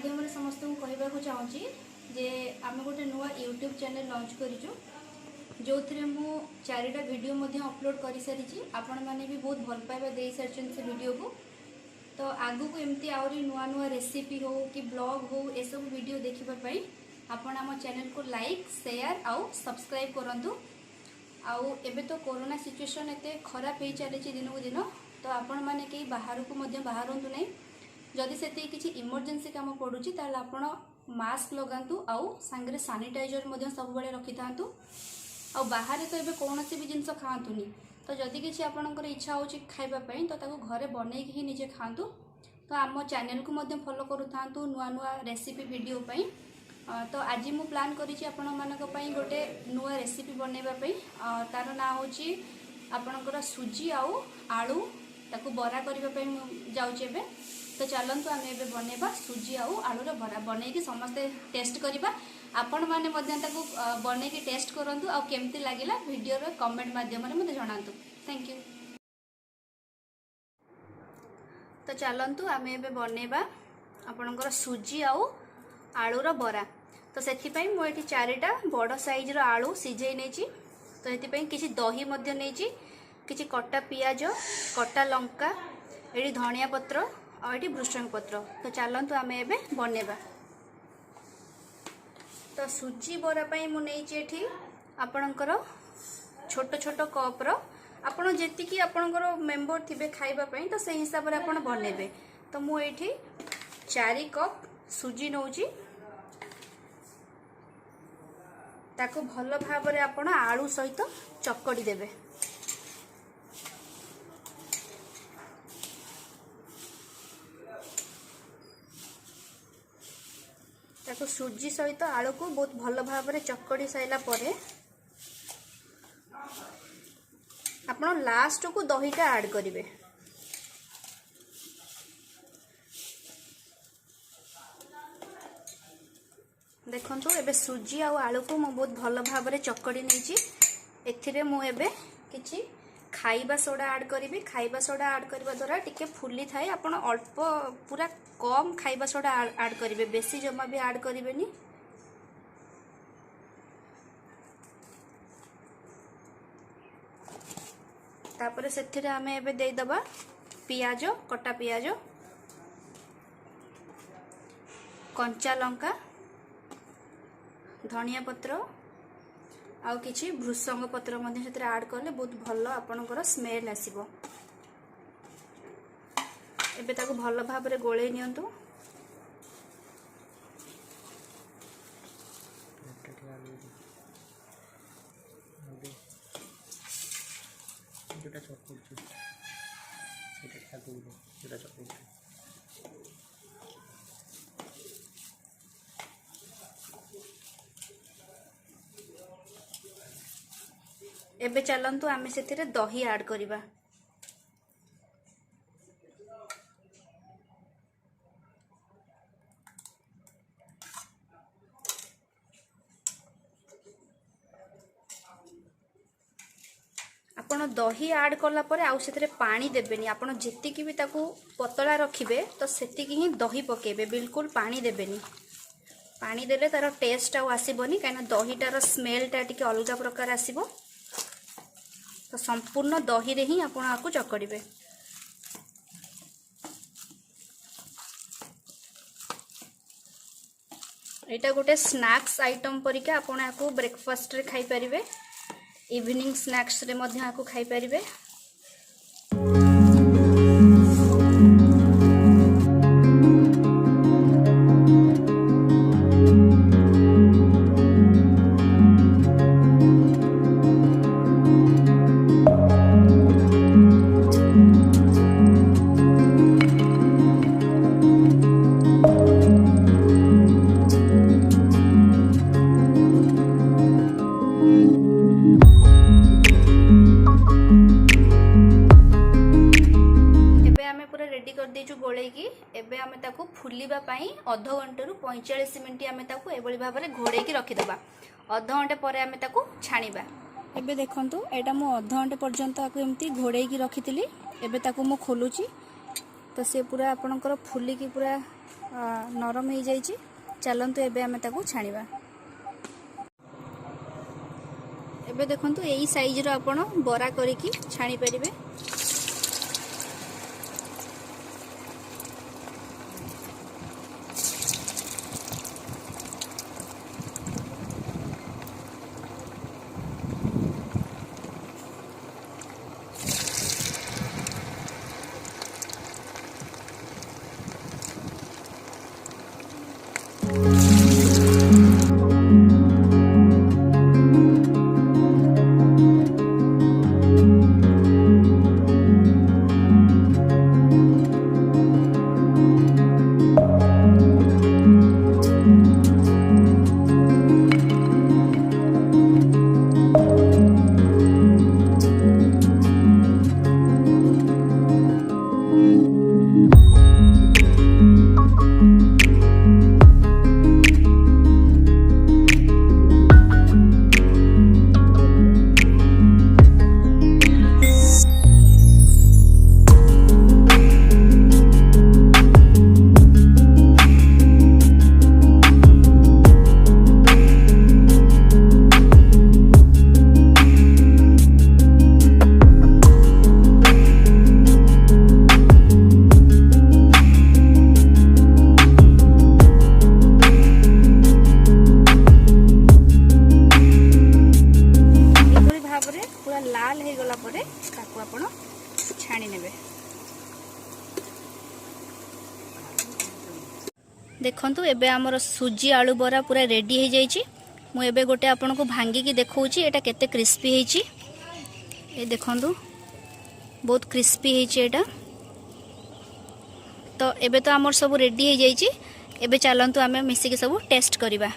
माध्यम समस्त को कहवाक चाहूँगी जे आम गोटे नुआ यूट्यूब चैनल लॉन्च करूँ जो थे मु 4टा वीडियो अपलोड कर सारी आपण मैंने भी बहुत भल पाइबा दे सारी से वीडियो को। तो आगु को एमती आहरी नुआ नुआ रेसिपी हो कि ब्लॉग हो ए सब वीडियो देखापी आपण आम चैनल को लाइक शेयर आउ सब्सक्राइब करंतु। आउ एबे तो कोरोना सिचुएशन एते खराब हो चली दिन को दिन, तो आपण मैंने कहीं बाहर को बाहरतु नहीं। जदि से किसी इमरजेंसी काम पड़ुची ताल आपण मास्क लगातु आउ सांगरे सानिटाइजर सब बड़े रखि थांतु। आउ बाहर तो एबे कौन भी जिनस खातुनी, तो जदि किसी आपनकर इच्छा हो खाइबापी तो ताको घरे बनई ही निजे खातु। तो आम चैनल को फॉलो करू थांतु नुआ नुआ रेसिपी वीडियो पई। तो आज मु प्लान करिछि आपण मानक पई गोटे नुआ रेसिपी बनैबा पई। तार ना होछि आपनकर सुजी आउ आलू ताको बरा करबा पई जाउछि एबे। तो चलतु आम ए बनैबा सुजी आउ आलूर बरा बनैकी समस्ते टेस्ट करबा। आपण माने बनैकी टेस्ट करंतु आ केमती लागिला वीडियो रो कमेंट माध्यम रे मते जणांतु। Thank you. तो चलतु आम ए बनैबा आपनकर सुजी आउ आलूर बरा। तो से मुझे 4टा बड़ साइज आलू सिझे नहीं। तो ये किसी दही नहीं, किसी कटा पियाज कटा लंका ये धनिया पत्र और ये भृषंग पत्र। तो चलतु आम ए बनैबा। तो सुजी बरा मुझे आपणकर छोट छोट कप आपण जी आपणकर मेम्बर थे खाइबापी तो से हिसाब से आप बनइबे। तो मुझे 4 कप सुजी नौची ताको भल भाव में आपण आलू सहित चकड़ी देबे। ताको सुजी सहित आलू को बहुत भल भाव में चकड़ी साइला परे आपण लास्ट को दहीटा ऐड करिवे। देखंतु एबे सुजी आ आलू को मु बहुत भल भाव में चकड़ी नहीं। एथिरे मु एबे किछि खाइबा सोडा ऐड करिवि। खाइबा सोडा ऐड करबा द्वारा टिके फुली थाए। आपण अल्प पूरा कम खाइबा सोडा ऐड करिवे, बेसी जमा भी ऐड करिवेनी। तापर सेथिरे आमे एबे देई दबा पियाज कटा पियाज कंचा लंका धनिया पत्र आउ किछि भृषंग पत्र मध्ये सेतरे ऐड करले बहुत भलो आपनकर स्मेल आसीबो। एबे ताको भलो भाव रे गोळै नियंतु। जोटा चकड़छु सेटा खादु जोटा चकड़छु एबे चलंतु आमे सेथिरे दही ऐड करिबा। आपण दही ऐड करला परे आउ सेथिरे पानी देबेनी। आपण जेतिकी भी ताकू पतला रखिबे तो सेतिकी ही दही पकेबे, बिल्कुल पानी देबेनी। पानी देले तार टेस्ट आउ आसीबोनी, काइना दहीटार स्मेलटा टिके अलगा प्रकार आसीबो। तो संपूर्ण दही रे ही आपण आकु चकड़िबे। एटा गोटे स्नैक्स आइटम परिका आपण आकु ब्रेकफास्ट रे खाई परिबे, इवनिंग स्नैक्स रे मध्ये आकु खाई परिबे। गोलैकी एबे आमे ताकू फुलिबा पई आधा घंटे रु 45 मिनिट आमे ताकू एबोली भाबरे घोड़ेकी रखिदबा। आधा घंटे परे आमे ताकू छाणीबा। एबे देखंतु एटा मु आधा घंटे पर्यंत आकू एमती घोड़ेकी रखितिली। एबे ताकू मु खोलुची तो से पूरा आपनकर फुलिकी पूरा नरम हो जाइए। चलतु एबे आमे ताकू छाणीबा। एबे देखंतु एई साइज रो आपण बरा करिकी छाणी परिबे। लाल हो गला परे ताकू आपण छाणी नेबे। देखंतु एबे हमर सुजी आलू बरा पूरा रेडी हो जाइए। मु एबे गोटे आपण को भांगी की देखौची एटा केते क्रिस्पी हेची। ए देखंतु बहुत क्रिस्पी हेची एटा। तो एबे तो हमर सब रेडी हो जाइए। एबे चलंतु आमे मिसी के सब टेस्ट करिबा।